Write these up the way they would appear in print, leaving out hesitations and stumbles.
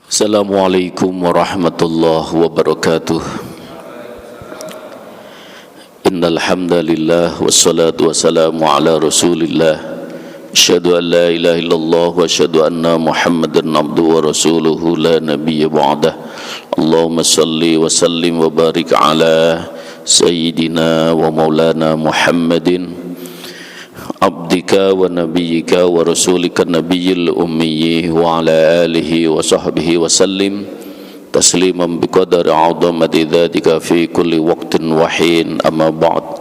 Assalamualaikum warahmatullahi wabarakatuh. Innal hamdalillah wassalatu wassalamu ala Rasulillah. Asyhadu an la ilaha illallah wa asyhadu anna Muhammadan abduhu wa rasuluhu la nabiyya ba'dah. Allahumma salli wa sallim wa barik ala sayyidina wa maulana Muhammadin abdika wa nabiyyika wa rasulika nabiyil ummi wa ala alihi wa sahbihi wa sallim tasliman biqadari 'azamati dzatika fi kulli waqtin wa hin, amma ba'd.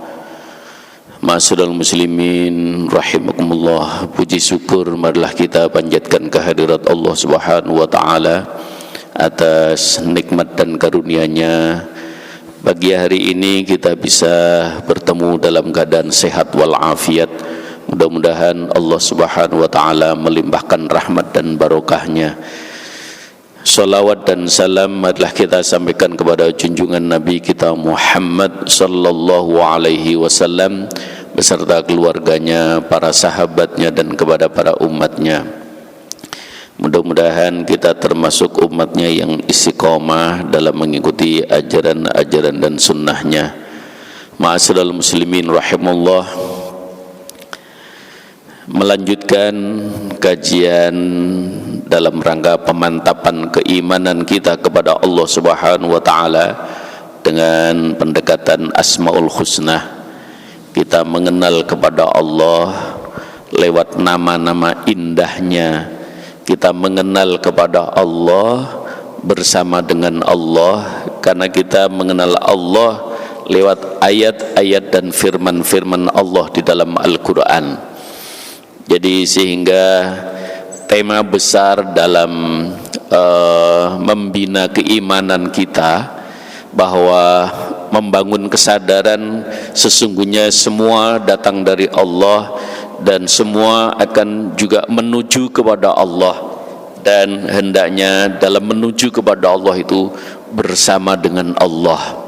Ma'asyiral muslimin rahimakumullah, puji syukur marilah kita panjatkan kehadirat Allah Subhanahu wa taala atas nikmat dan karunia-Nya. Pagi hari ini kita bisa bertemu dalam keadaan sehat walafiat. Mudah-mudahan Allah Subhanahu wa taala melimpahkan rahmat dan barokahnya. Salawat dan salam marilah kita sampaikan kepada junjungan Nabi kita Muhammad sallallahu alaihi wasallam beserta keluarganya, para sahabatnya dan kepada para umatnya. Mudah-mudahan kita termasuk umatnya yang istiqomah dalam mengikuti ajaran-ajaran dan sunnahnya. Ma'asyiral muslimin rahimullah, melanjutkan kajian dalam rangka pemantapan keimanan kita kepada Allah Subhanahu wa taala dengan pendekatan Asmaul Husna. Kita mengenal kepada Allah lewat nama-nama indahnya. Kita mengenal kepada Allah bersama dengan Allah, karena kita mengenal Allah lewat ayat-ayat dan firman-firman Allah di dalam Al-Quran. Jadi sehingga tema besar dalam membina keimanan kita bahwa membangun kesadaran sesungguhnya semua datang dari Allah dan semua akan juga menuju kepada Allah, dan hendaknya dalam menuju kepada Allah itu bersama dengan Allah.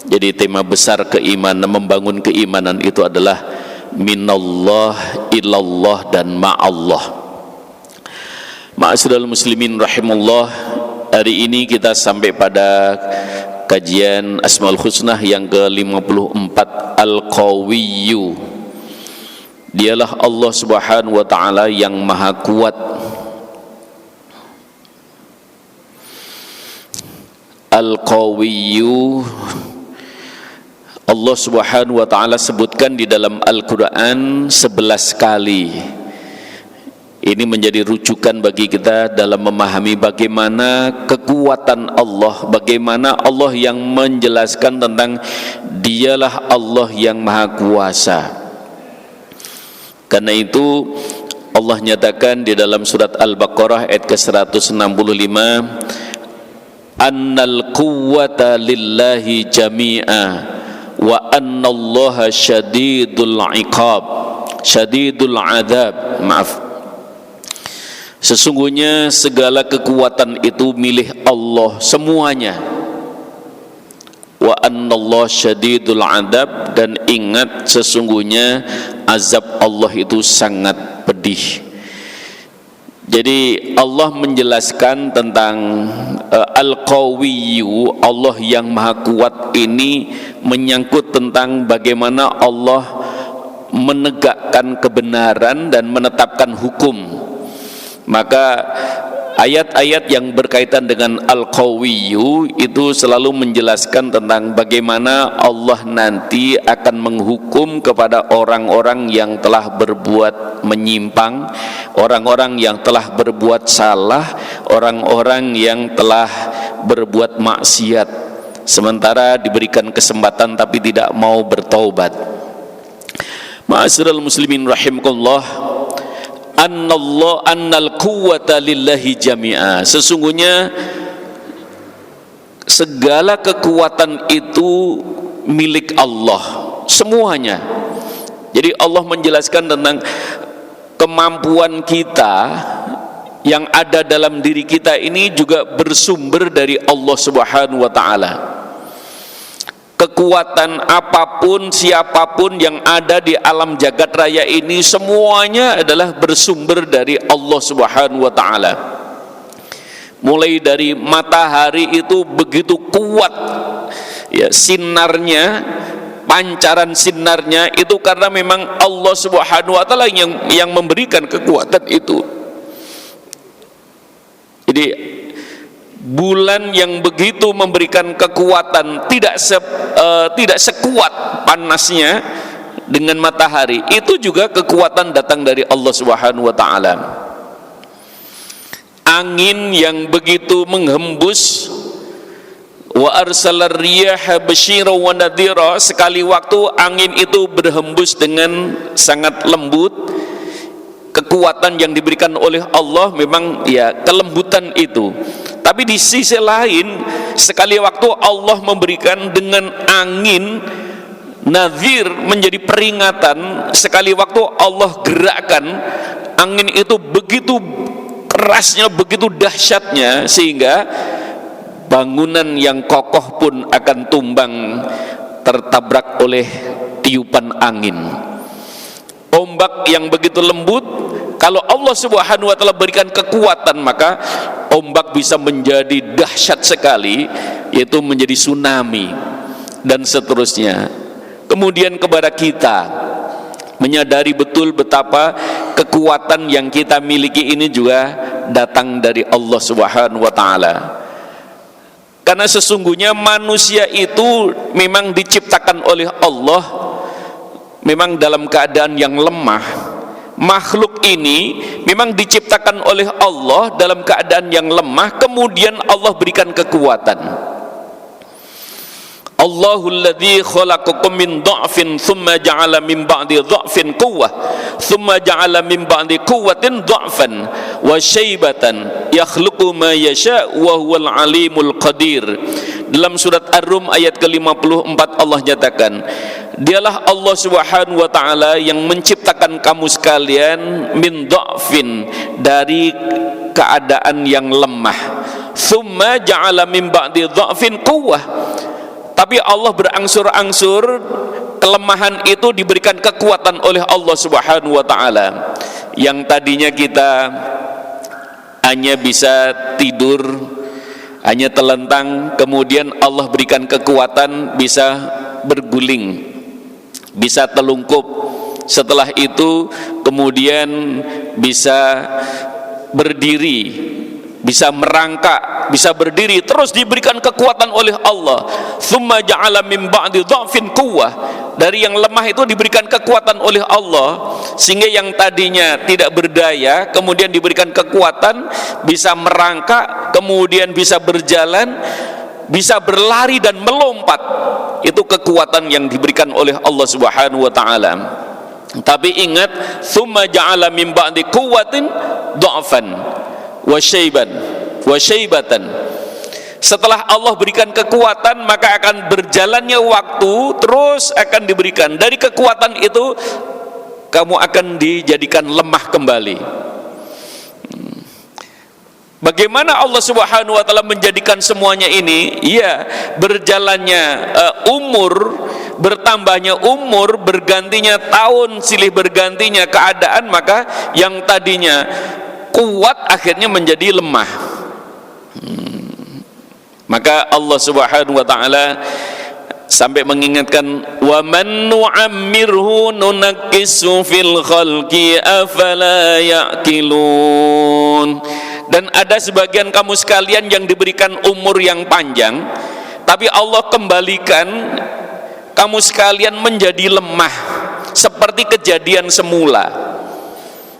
Jadi tema besar keimanan, membangun keimanan itu adalah minallah ilallah dan ma'allah. Ma'asyiral muslimin rahimullah, hari ini kita sampai pada kajian Asmaul Husna yang ke-54, Al-Qawiyyu. Dialah Allah Subhanahu wa taala yang maha kuat. Al-Qawiyyu, Allah Subhanahu wa taala sebutkan di dalam Al-Quran 11 kali. Ini menjadi rujukan bagi kita dalam memahami bagaimana kekuatan Allah, bagaimana Allah yang menjelaskan tentang Dialah Allah yang maha kuasa. Karena itu Allah nyatakan di dalam surat Al-Baqarah ayat ke-165, annal quwwata lillahi jami'a wa annallaha syadidul iqab, syadidul adab. Sesungguhnya segala kekuatan itu milik Allah semuanya. Wa annallaha syadidul adab, dan ingat sesungguhnya azab Allah itu sangat pedih. Jadi Allah menjelaskan tentang Al-Qawiyyu, Allah yang maha kuat ini menyangkut tentang bagaimana Allah menegakkan kebenaran dan menetapkan hukum. Maka ayat-ayat yang berkaitan dengan Al-Qawiyyu itu selalu menjelaskan tentang bagaimana Allah nanti akan menghukum kepada orang-orang yang telah berbuat menyimpang, orang-orang yang telah berbuat salah, orang-orang yang telah berbuat maksiat, sementara diberikan kesempatan tapi tidak mau bertaubat. Ma'asyiral muslimin rahimakumullah, annal quwwata lillahi jami'a, sesungguhnya segala kekuatan itu milik Allah semuanya. Jadi Allah menjelaskan tentang kemampuan kita yang ada dalam diri kita ini juga bersumber dari Allah Subhanahu wa taala. Kekuatan apapun, siapapun yang ada di alam jagat raya ini semuanya adalah bersumber dari Allah Subhanahu wa taala. mulai dari matahari itu begitu kuat ya sinarnya, pancaran sinarnya itu karena memang Allah Subhanahu wa taala yang memberikan kekuatan itu. Jadi bulan yang begitu memberikan kekuatan tidak sekuat panasnya dengan matahari, itu juga kekuatan datang dari Allah Subhanahu wa taala. Angin yang begitu menghembus, wa arsalar riyaha basyira wa nadhira, sekali waktu angin itu berhembus dengan sangat lembut. Kekuatan yang diberikan oleh Allah memang ya kelembutan itu. Tapi di sisi lain sekali waktu Allah memberikan dengan angin nadhir, menjadi peringatan. Sekali waktu Allah gerakkan angin itu begitu kerasnya, begitu dahsyatnya, sehingga bangunan yang kokoh pun akan tumbang tertabrak oleh tiupan angin. Ombak yang begitu lembut, kalau Allah Subhanahu wa taala berikan kekuatan, maka ombak bisa menjadi dahsyat sekali, yaitu menjadi tsunami dan seterusnya. Kemudian kepada kita menyadari betul betapa kekuatan yang kita miliki ini juga datang dari Allah Subhanahu wa taala. Karena sesungguhnya manusia itu memang diciptakan oleh Allah memang dalam keadaan yang lemah. Makhluk ini memang diciptakan oleh Allah dalam keadaan yang lemah, kemudian Allah berikan kekuatan. Allahul ladzi khalaqakum min dha'fin thumma ja'ala min ba'di dha'fin quwwah thumma ja'ala min ba'di quwwatin dha'fan wa syaibatan yakhluqu ma yasha wa huwal alimul qadir. Dalam surat Ar-Rum ayat ke-54 Allah nyatakan, dialah Allah Subhanahu wa taala yang menciptakan kamu sekalian min dha'fin, dari keadaan yang lemah, thumma ja'ala min ba'di dha'fin quwwah, tapi Allah berangsur-angsur kelemahan itu diberikan kekuatan oleh Allah Subhanahu wa taala. Yang tadinya kita hanya bisa tidur, hanya telentang, kemudian Allah berikan kekuatan bisa berguling, bisa telungkup. Setelah itu kemudian bisa berdiri, bisa merangkak, bisa berdiri, terus diberikan kekuatan oleh Allah. Tsumma ja'ala min ba'di dha'fin quwwah, dari yang lemah itu diberikan kekuatan oleh Allah, sehingga yang tadinya tidak berdaya kemudian diberikan kekuatan, bisa merangkak, kemudian bisa berjalan, bisa berlari dan melompat. Itu kekuatan yang diberikan oleh Allah Subhanahu wa taala. Tapi ingat, tsumma ja'ala min ba'di quwwatin dha'fan wa syaibatan. Setelah Allah berikan kekuatan, maka akan berjalannya waktu, terus akan diberikan dari kekuatan itu kamu akan dijadikan lemah kembali. Bagaimana Allah Subhanahu wa taala menjadikan semuanya ini? Ya, berjalannya umur, bertambahnya umur, bergantinya tahun, silih bergantinya keadaan, maka yang tadinya kuat akhirnya menjadi lemah. Maka Allah Subhanahu wa taala sampai mengingatkan, wa man nu'ammirhu nunakkisu fil khalqi afala ya'qilun. Dan ada sebagian kamu sekalian yang diberikan umur yang panjang, tapi Allah kembalikan kamu sekalian menjadi lemah seperti kejadian semula.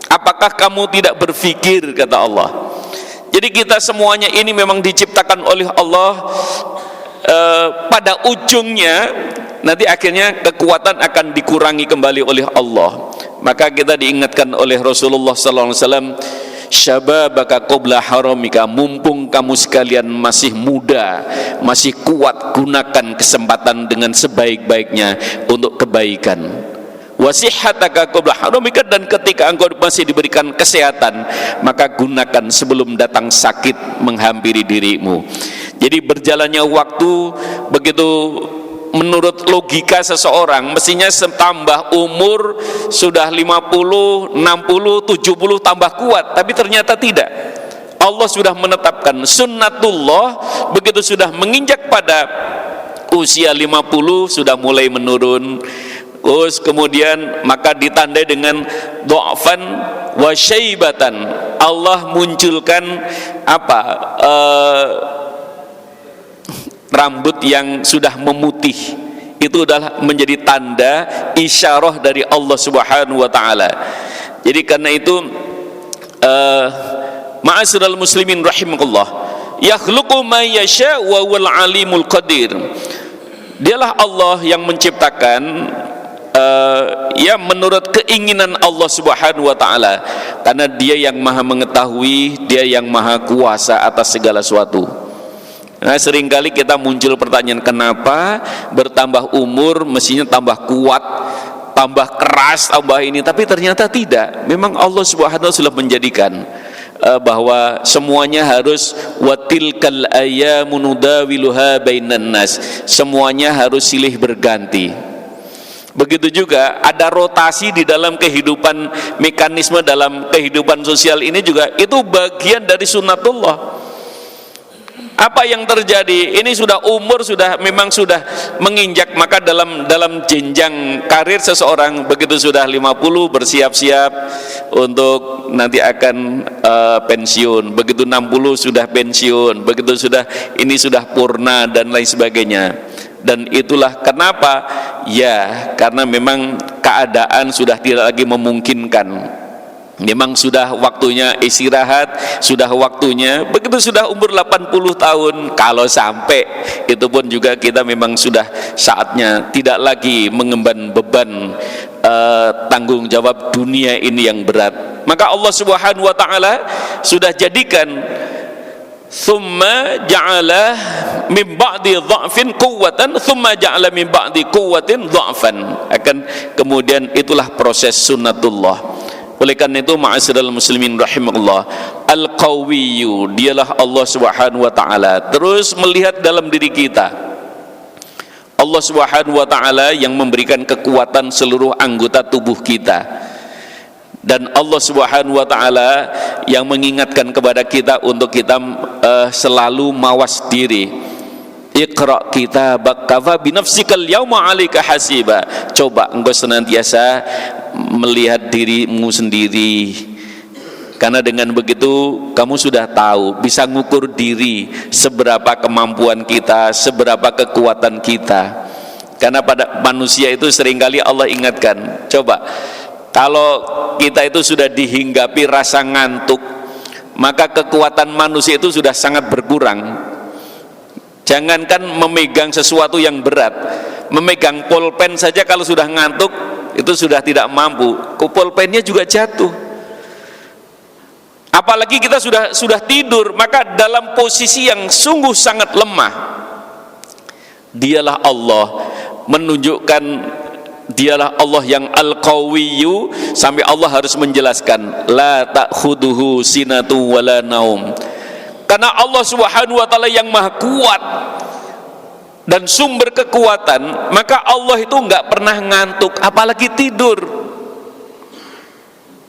Apakah kamu tidak berpikir, kata Allah. Jadi kita semuanya ini memang diciptakan oleh Allah, pada ujungnya nanti akhirnya kekuatan akan dikurangi kembali oleh Allah. Maka kita diingatkan oleh Rasulullah sallallahu alaihi wasallam, syababaka qabla haramika, mumpung kamu sekalian masih muda, masih kuat, gunakan kesempatan dengan sebaik-baiknya untuk kebaikan. Wasihataka qabla haramika, dan ketika engkau masih diberikan kesehatan, maka gunakan sebelum datang sakit menghampiri dirimu. Jadi berjalannya waktu begitu, menurut logika seseorang mestinya tambah umur sudah 50, 60, 70 tambah kuat, tapi ternyata tidak. Allah sudah menetapkan sunnatullah, begitu sudah menginjak pada usia 50 sudah mulai menurun. Terus kemudian maka ditandai dengan dha'fan wa syaibatan. Allah munculkan apa? Rambut yang sudah memutih. Itu adalah menjadi tanda isyarah dari Allah Subhanahu wa taala. Jadi karena itu ma'asyiral muslimin rahimakumullah, yakhluqu ma yasha wa huwal alimul qadir. Dialah Allah yang menciptakan ya menurut keinginan Allah Subhanahu wa taala, karena Dia yang Maha mengetahui, Dia yang Maha kuasa atas segala sesuatu. Nah, seringkali kita muncul pertanyaan, kenapa bertambah umur mestinya tambah kuat, tambah keras, tambah ini, tapi ternyata tidak. Memang Allah Subhanahu wa taala sudah menjadikan bahwa semuanya harus watilkal ayyamu nudawiluha bainan nas, semuanya harus silih berganti. Begitu juga ada rotasi di dalam kehidupan, mekanisme dalam kehidupan sosial ini juga itu bagian dari sunnatullah. Apa yang terjadi? Ini sudah umur memang sudah menginjak, maka dalam jenjang karir seseorang begitu sudah 50 bersiap-siap untuk nanti akan pensiun. Begitu 60 sudah pensiun, begitu sudah ini sudah purna dan lain sebagainya. Dan itulah kenapa? Ya, karena memang keadaan sudah tidak lagi memungkinkan. Memang sudah waktunya istirahat, sudah waktunya begitu sudah umur 80 tahun, kalau sampai itu pun juga kita memang sudah saatnya tidak lagi mengemban beban tanggung jawab dunia ini yang berat. Maka Allah Subhanahu wa taala sudah jadikan thumma ja'ala min ba'di dha'fin quwwatan thumma ja'ala min ba'di quwwatin dha'fan. Akan kemudian itulah proses sunnatullah. Oleh karena itu ma'asyiral muslimin rahimakumullah, al-qawiyyu, dialah Allah Subhanahu wa taala terus melihat dalam diri kita. Allah Subhanahu wa taala yang memberikan kekuatan seluruh anggota tubuh kita, dan Allah Subhanahu wa taala yang mengingatkan kepada kita untuk kita selalu mawas diri. Iqra kitabak kafa binafsikal yauma 'alaika hasiba. Coba engkau senantiasa melihat dirimu sendiri, karena dengan begitu kamu sudah tahu, bisa ngukur diri seberapa kemampuan kita, seberapa kekuatan kita. Karena pada manusia itu seringkali Allah ingatkan, coba kalau kita itu sudah dihinggapi rasa ngantuk, maka kekuatan manusia itu sudah sangat berkurang. Jangankan memegang sesuatu yang berat, memegang pulpen saja kalau sudah ngantuk itu sudah tidak mampu, pulpennya juga jatuh. Apalagi kita sudah tidur, maka dalam posisi yang sungguh sangat lemah. Dialah Allah menunjukkan, dialah Allah yang al-qawiyyu, sampai Allah harus menjelaskan la ta'khuduhu sinatu wala naum. Karena Allah Subhanahu wa taala yang maha kuat dan sumber kekuatan, maka Allah itu enggak pernah ngantuk, apalagi tidur.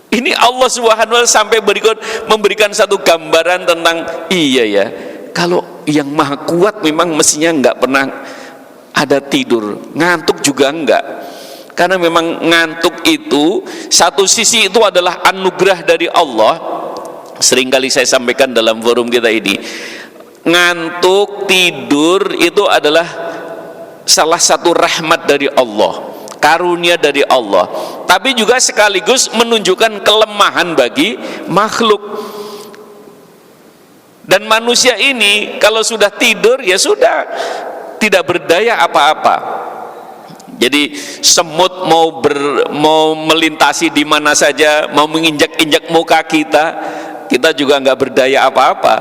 Ini Allah Subhanahu wa taala sampai memberikan satu gambaran tentang, iya ya, kalau yang maha kuat memang mestinya enggak pernah ada tidur, ngantuk juga enggak. Karena memang ngantuk itu satu sisi itu adalah anugerah dari Allah. Seringkali saya sampaikan dalam forum kita ini, ngantuk, tidur itu adalah salah satu rahmat dari Allah, karunia dari Allah, tapi juga sekaligus menunjukkan kelemahan bagi makhluk. Dan manusia ini kalau sudah tidur ya sudah tidak berdaya apa-apa. Jadi semut mau melintasi di mana saja, mau menginjak-injak muka kita juga nggak berdaya apa-apa.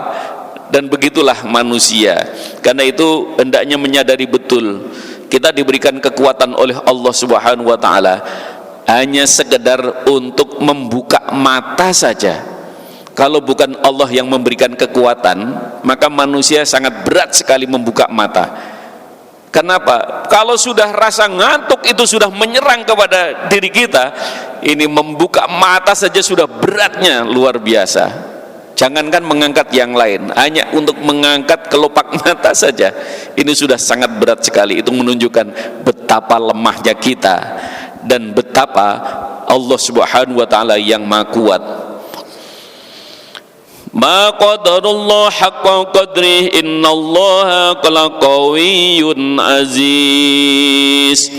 Dan begitulah manusia. Karena itu hendaknya menyadari betul, kita diberikan kekuatan oleh Allah Subhanahu wa taala hanya sekedar untuk membuka mata saja. Kalau bukan Allah yang memberikan kekuatan, maka manusia sangat berat sekali membuka mata. Kenapa? Kalau sudah rasa ngantuk itu sudah menyerang kepada diri kita, ini membuka mata saja sudah beratnya luar biasa. Jangankan mengangkat yang lain, hanya untuk mengangkat kelopak mata saja ini sudah sangat berat sekali. Itu menunjukkan betapa lemahnya kita dan betapa Allah Subhanahu wa taala yang Maha Kuat. Ma qadarullah haqqa qadrih innallaha laqawiyyun aziz.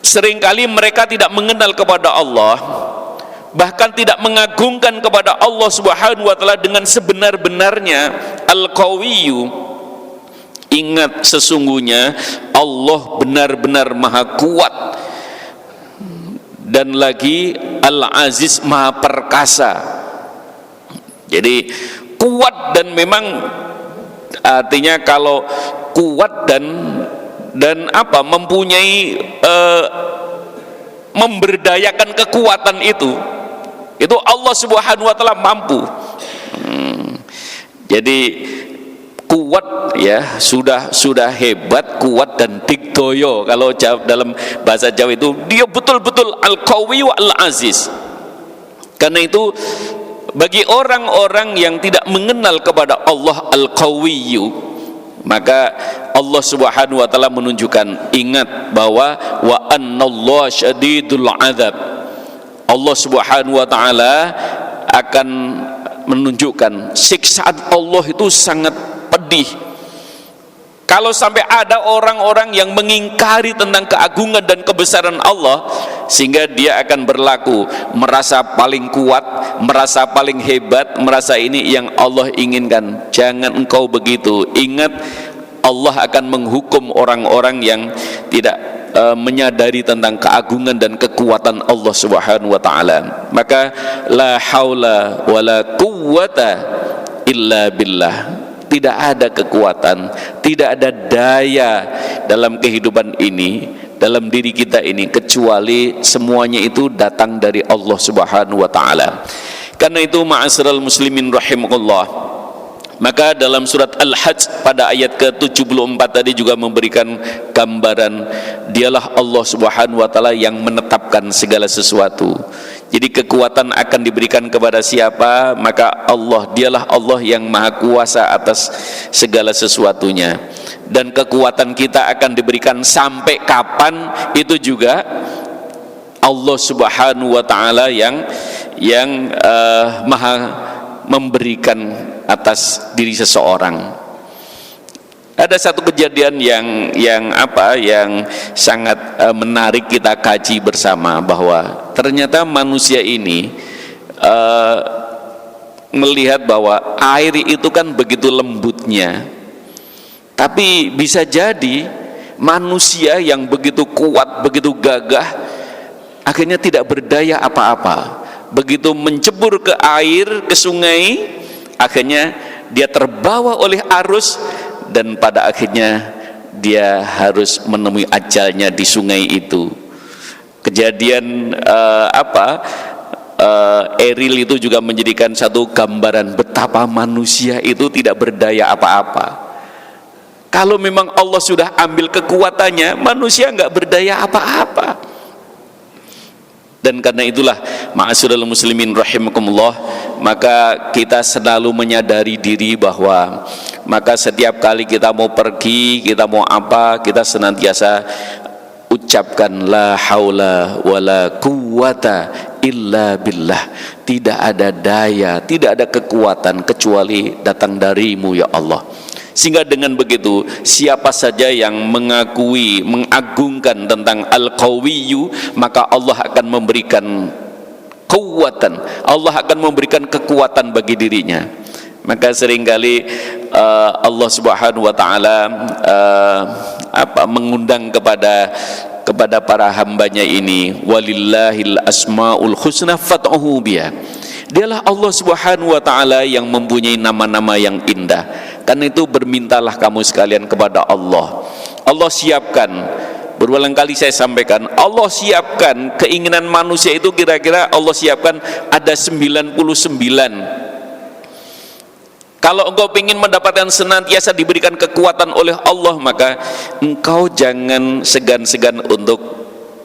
Seringkali mereka tidak mengenal kepada Allah, bahkan tidak mengagungkan kepada Allah Subhanahu wa taala dengan sebenar-benarnya. Al-Qawiyyu, ingat sesungguhnya Allah benar-benar Maha Kuat, dan lagi Al-Aziz, Maha Perkasa. Jadi kuat, dan memang artinya kalau kuat dan apa, mempunyai memberdayakan kekuatan itu Allah Subhanahu wa taala mampu. Jadi kuat ya, sudah hebat, kuat dan digdoyo. Kalau dalam bahasa Jawa itu dia betul-betul Al-Qawiyyu Al-Aziz. Karena itu bagi orang-orang yang tidak mengenal kepada Allah Al-Qawiyyu, maka Allah Subhanahu wa taala menunjukkan, ingat bahwa wa annallaha syadidul adzab. Allah Subhanahu wa taala akan menunjukkan siksaan Allah itu sangat pedih. Kalau sampai ada orang-orang yang mengingkari tentang keagungan dan kebesaran Allah, sehingga dia akan berlaku merasa paling kuat, merasa paling hebat, merasa ini yang Allah inginkan. Jangan engkau begitu. Ingat, Allah akan menghukum orang-orang yang tidak menyadari tentang keagungan dan kekuatan Allah Subhanahu wa taala. Maka la haula wala quwwata illa billah. Tidak ada kekuatan, tidak ada daya dalam kehidupan ini, dalam diri kita ini, kecuali semuanya itu datang dari Allah Subhanahu wa taala. Karena itu ma'asyiral muslimin rahimakumullah, maka dalam surat Al-Hajj pada ayat ke-74 tadi juga memberikan gambaran, dialah Allah Subhanahu wa taala yang menetapkan segala sesuatu. Jadi kekuatan akan diberikan kepada siapa? Maka Allah, dialah Allah yang Maha Kuasa atas segala sesuatunya. Dan kekuatan kita akan diberikan sampai kapan, itu juga Allah Subhanahu wa taala yang Maha memberikan atas diri seseorang. Ada satu kejadian yang sangat menarik kita kaji bersama, bahwa ternyata manusia ini melihat bahwa air itu kan begitu lembutnya, tapi bisa jadi manusia yang begitu kuat, begitu gagah, akhirnya tidak berdaya apa-apa. Begitu mencebur ke air, ke sungai, akhirnya dia terbawa oleh arus, dan pada akhirnya dia harus menemui ajalnya di sungai itu. Kejadian Eril itu juga menjadikan satu gambaran betapa manusia itu tidak berdaya apa-apa. Kalau memang Allah sudah ambil kekuatannya, manusia nggak berdaya apa-apa. Dan karena itulah ma'asyiral muslimin rahimakumullah, maka kita selalu menyadari diri bahwa maka setiap kali kita mau pergi, kita mau apa, kita senantiasa ucapkan la haula wala quwwata illa billah. Tidak ada daya, tidak ada kekuatan kecuali datang darimu ya Allah. Sehingga dengan begitu, siapa saja yang mengakui, mengagungkan tentang Al-Qawiyyu, maka Allah akan memberikan kekuatan, Allah akan memberikan kekuatan bagi dirinya. Maka seringkali Allah Subhanahu wa taala mengundang kepada para hambanya ini, walillahil asmaul husna fad'uhu biha. Dialah Allah Subhanahu wa taala yang mempunyai nama-nama yang indah. Karena itu bermintalah kamu sekalian kepada Allah. Allah siapkan, berulang kali saya sampaikan, Allah siapkan keinginan manusia itu, kira-kira Allah siapkan ada 99. Kalau engkau ingin mendapatkan senantiasa diberikan kekuatan oleh Allah, maka engkau jangan segan-segan untuk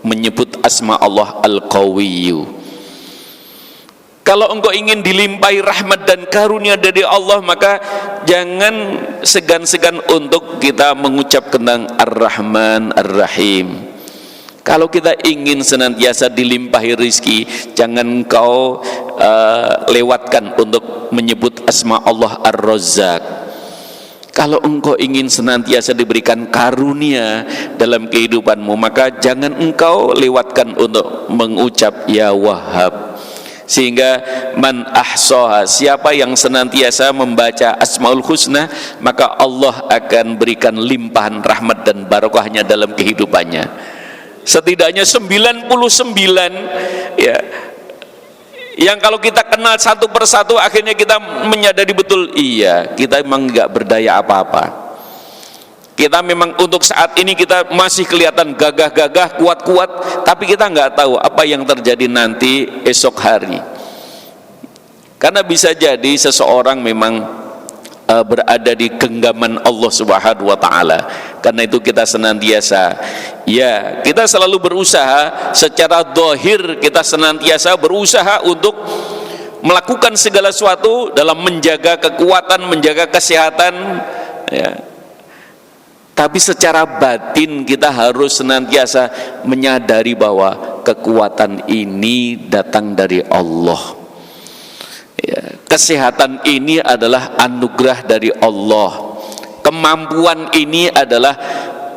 menyebut asma Allah Al-Qawiyyu. Kalau engkau ingin dilimpahi rahmat dan karunia dari Allah, maka jangan segan-segan untuk kita mengucap tentang Ar-Rahman Ar-Rahim. Kalau kita ingin senantiasa dilimpahi rizki, jangan engkau lewatkan untuk menyebut asma Allah Ar-Razzaq. Kalau engkau ingin senantiasa diberikan karunia dalam kehidupanmu, maka jangan engkau lewatkan untuk mengucap Ya Wahhab. Sehingga man ahsaha, siapa yang senantiasa membaca Asmaul Husna, maka Allah akan berikan limpahan rahmat dan barokahnya dalam kehidupannya. Setidaknya 99, ya, yang kalau kita kenal satu persatu, akhirnya kita menyadari betul, iya, kita memang nggak berdaya apa-apa. Kita memang untuk saat ini kita masih kelihatan gagah-gagah, kuat-kuat, tapi kita nggak tahu apa yang terjadi nanti esok hari. Karena bisa jadi seseorang memang berada di genggaman Allah Subhanahu wa taala. Karena itu kita senantiasa, ya, kita selalu berusaha secara zahir, kita senantiasa berusaha untuk melakukan segala sesuatu dalam menjaga kekuatan, menjaga kesehatan, ya. Tapi secara batin kita harus senantiasa menyadari bahwa kekuatan ini datang dari Allah, ya. Kesehatan ini adalah anugerah dari Allah, kemampuan ini adalah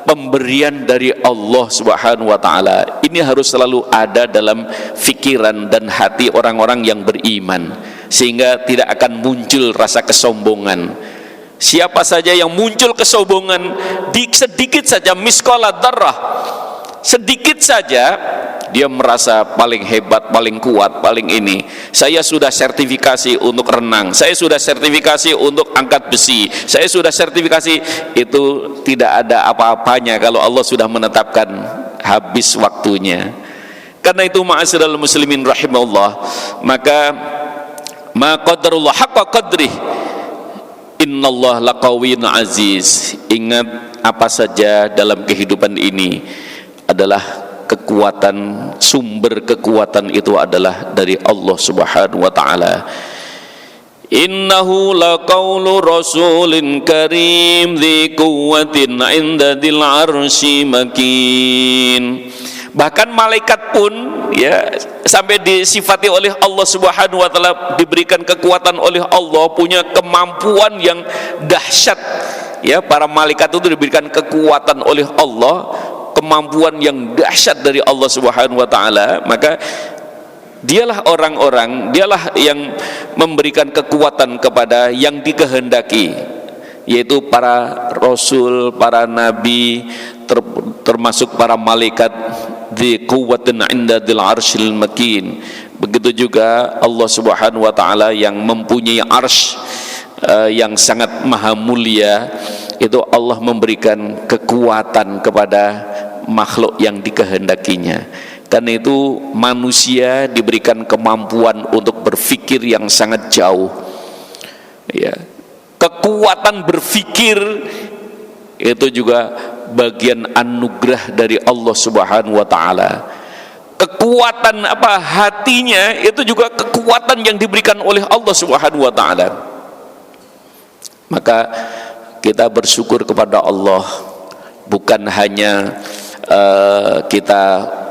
pemberian dari Allah Subhanahu wa taala. Ini harus selalu ada dalam fikiran dan hati orang-orang yang beriman, sehingga tidak akan muncul rasa kesombongan. Siapa saja yang muncul kesombongan di sedikit saja, miskola darah, sedikit saja, dia merasa paling hebat, paling kuat, paling ini. Saya sudah sertifikasi untuk renang, saya sudah sertifikasi untuk angkat besi, saya sudah sertifikasi. Itu tidak ada apa-apanya kalau Allah sudah menetapkan habis waktunya. Karena itu ma'asyiral muslimin rahimahullah, maka ma qadarullah haqqa qadrih, innallaha laqawiyyun aziz. Ingat, apa saja dalam kehidupan ini adalah kekuatan, sumber kekuatan itu adalah dari Allah Subhanahu wa taala. Innahu laqaulu rasulin karim dzi quwwatin 'inda dzil 'arsy makin. Bahkan malaikat pun, ya, sampai disifati oleh Allah Subhanahu wa taala, diberikan kekuatan oleh Allah, punya kemampuan yang dahsyat, ya. Para malaikat itu diberikan kekuatan oleh Allah, kemampuan yang dahsyat dari Allah Subhanahu wa taala. Maka dialah orang-orang, dialah yang memberikan kekuatan kepada yang dikehendaki, yaitu para rasul, para nabi, termasuk para malaikat, di quwwatin 'inda dzil 'arsyil makin. Begitu juga Allah Subhanahu wa taala yang mempunyai arsy yang sangat maha mulia, itu Allah memberikan kekuatan kepada makhluk yang dikehendakinya. Karena itu manusia diberikan kemampuan untuk berpikir yang sangat jauh, ya. Kekuatan berpikir itu juga bagian anugerah dari Allah Subhanahu wa taala. Kekuatan apa hatinya itu juga kekuatan yang diberikan oleh Allah Subhanahu wa taala. Maka kita bersyukur kepada Allah, bukan hanya kita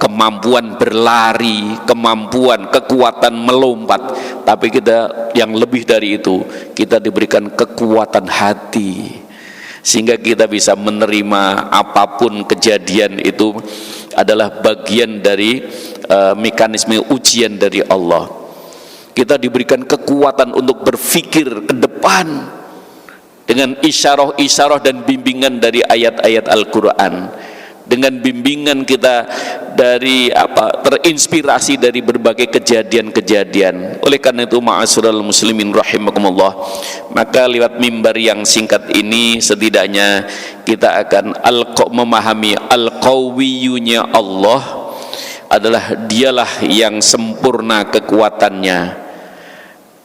kemampuan berlari, kemampuan, kekuatan melompat, tapi kita yang lebih dari itu, kita diberikan kekuatan hati, sehingga kita bisa menerima apapun kejadian itu adalah bagian dari mekanisme ujian dari Allah. Kita diberikan kekuatan untuk berpikir ke depan dengan isyarah-isyarah dan bimbingan dari ayat-ayat Al-Quran, dengan bimbingan kita dari terinspirasi dari berbagai kejadian-kejadian. Oleh karena itu ma'asyiral muslimin rahimakumullah, maka lewat mimbar yang singkat ini setidaknya kita akan memahami al-qawiyyunya Allah adalah dialah yang sempurna kekuatannya.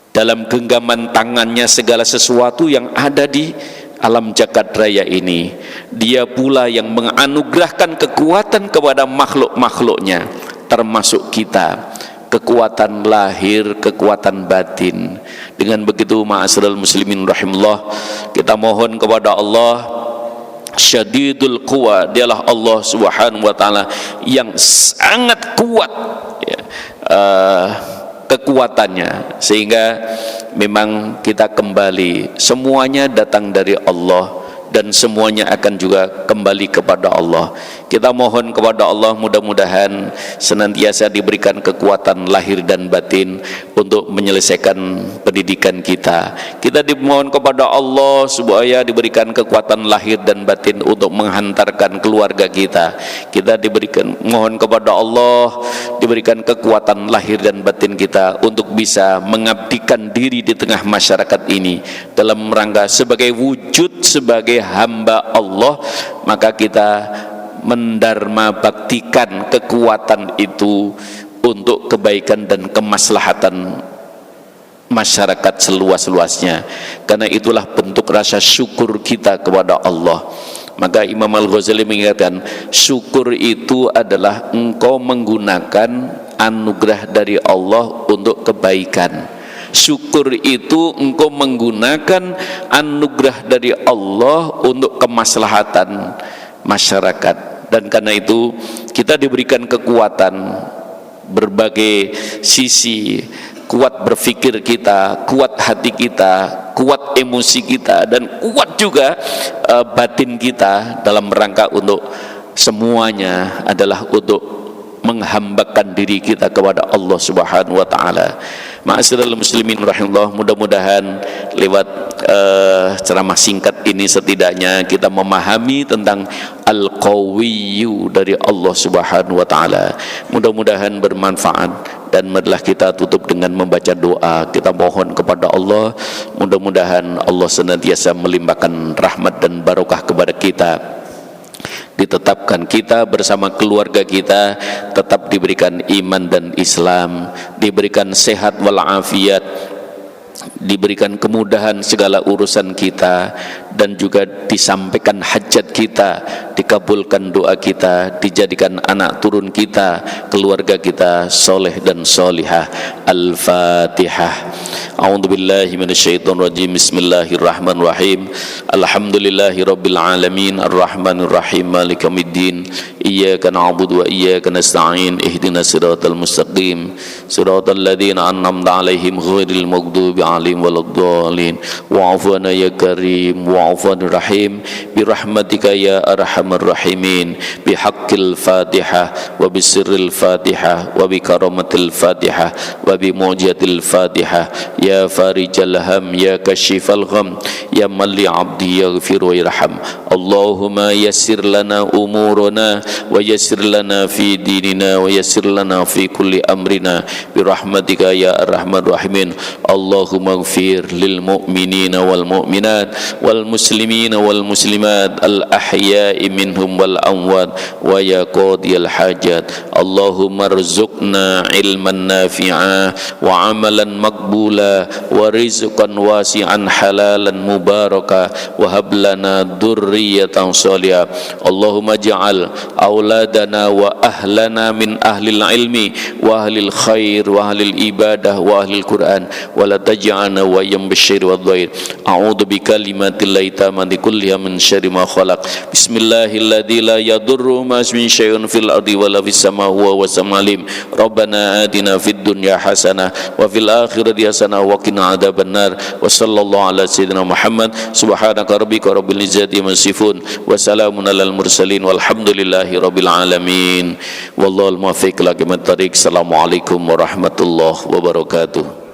Dalam genggaman tangannya segala sesuatu yang ada di alam jagat raya ini. Dia pula yang menganugerahkan kekuatan kepada makhluk-makhluknya, termasuk kita. kekuatan lahir, kekuatan batin. Dengan begitu ma'asyiral muslimin rahimullah, kita mohon kepada Allah syadidul quwa, dialah Allah subhanahu wa ta'ala yang sangat kuat ya, kekuatannya, sehingga memang kita kembali, semuanya datang dari Allah dan semuanya akan juga kembali kepada Allah. Kita mohon kepada Allah mudah-mudahan senantiasa diberikan kekuatan lahir dan batin untuk menyelesaikan pendidikan kita. Kita dimohon kepada Allah supaya diberikan kekuatan lahir dan batin untuk menghantarkan keluarga kita. Kita diberikan, mohon kepada Allah diberikan kekuatan lahir dan batin kita untuk bisa mengabdikan diri di tengah masyarakat ini dalam rangka sebagai wujud sebagai hamba Allah. Maka kita mendarma baktikan kekuatan itu untuk kebaikan dan kemaslahatan masyarakat seluas-luasnya. Karena itulah bentuk rasa syukur kita kepada Allah. Maka Imam Al-Ghazali mengingatkan, syukur itu adalah engkau menggunakan anugerah dari Allah untuk kebaikan. Syukur itu engkau menggunakan anugerah dari Allah untuk kemaslahatan masyarakat. Dan karena itu kita diberikan kekuatan berbagai sisi, kuat berpikir kita, kuat hati kita, kuat emosi kita, dan kuat juga batin kita dalam rangka untuk semuanya adalah untuk menghambakan diri kita kepada Allah Subhanahu wa taala. Ma'asyiral muslimin rahimahullah, mudah-mudahan lewat ceramah singkat ini setidaknya kita memahami tentang Al-Qawiyyu dari Allah Subhanahu wa taala. Mudah-mudahan bermanfaat, dan marilah kita tutup dengan membaca doa. Kita mohon kepada Allah, mudah-mudahan Allah senantiasa melimpahkan rahmat dan barokah kepada kita, ditetapkan kita bersama keluarga kita tetap diberikan iman dan Islam, diberikan sehat walafiat, diberikan kemudahan segala urusan kita, dan juga disampaikan hajat kita, dikabulkan doa kita, dijadikan anak turun kita, keluarga kita soleh dan solihah. Al-Fatihah. A'udzubillahi minasyaitonirrajim. Bismillahirrahmanirrahim. Alhamdulillahi rabbil alamin, arrahmanirrahim, maliki yaumiddin. Iyyaka na'budu wa iyyaka nasta'in. Ihdinas siratal mustaqim, siratal ladzina an'amta 'alaihim ghairil maghdubi 'alaihim waladdallin. Wa'fu 'anna ya karim wa'fu rahim birahmatika ya arhamar rahimin. Bihaqqil Fatihah wa bisirril Fatihah wa bikaramatil Fatihah wa bimu'jizatil Fatihah. Ya farijal ham, ya kashifal gham, ya man li 'abdi yaghfir wa yarham. Allahumma yassir lana umurana wa yassir lana fi dinina wa yassir lana fi kulli amrina birahmatika ya arhamar rahimin. Allahumma ighfir lil mu'minina wal mu'minat wal muslimina wal muslimat al ahya'i minhum wal amwat wa ya qadiyal hajat. Allahumma rzuqna ilman nafi'a wa amalan maqbula wa rizqan wasi'an halalan mubaraka wa hab lana dzurriyyatan shalihah. Allahumma ja'al auladana wa ahlana min ahlil ilmi wa ahlil khair wa ahlil ibadah wa ahlil Quran wa la taj'alna wa yambisyir wa dhair. A'udzu bikalimatillahit tammati kulliha min syarri ma khalaq. Bismillahilladzi la yadurru ma ismihi syai'un fil ardi wa la fis samaa'i wa huwas samiul. Rabbana atina fid dunya hasanah wa fil akhirati hasanah wa qina adzabannar. Wa sallallahu ala sayyidina Muhammad. Subhanaka rabbika rabbil izzati amma yasifun wa salamun alal mursalin walhamdulillahi rabbil alamin. Wallahul muwaffiq ila aqwamit thoriq. Assalamualaikum warahmatullahi wabarakatuh.